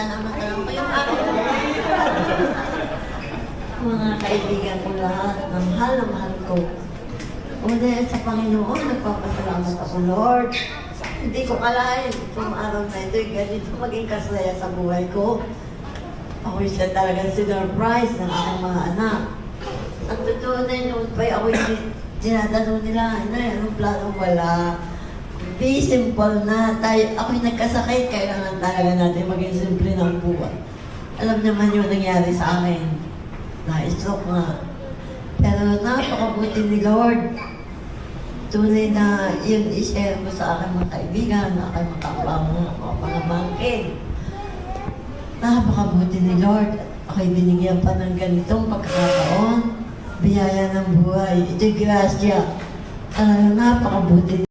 pasalamatan ko yung aking mga kaibigan ko lahat, na mahal ko. Una sa Panginoon, nagpapasalamat ako, Lord. Hindi ko kalahin kung araw na ito, ganito maging kasaya sa buhay ko. Ako siya talaga sinurprise ng aking mga anak. Ang totoo na yun, ako tinatanong nila, anong plano? Wala. Be simple na. Ako'y nagkasakit, kailangan talaga natin maging simple ng buhay. Alam naman yung nangyari sa akin. Na-stroke nga. Pero napakabuti ni Lord. Tunay na yun i-share ko sa aking mga kaibigan, aking mga pamangkin. Napakabuti ni Lord. Ako'y binigyan pa ng ganitong pagkakataon. Biyaya ng buhay. Ito'y grasya. Napakabuti.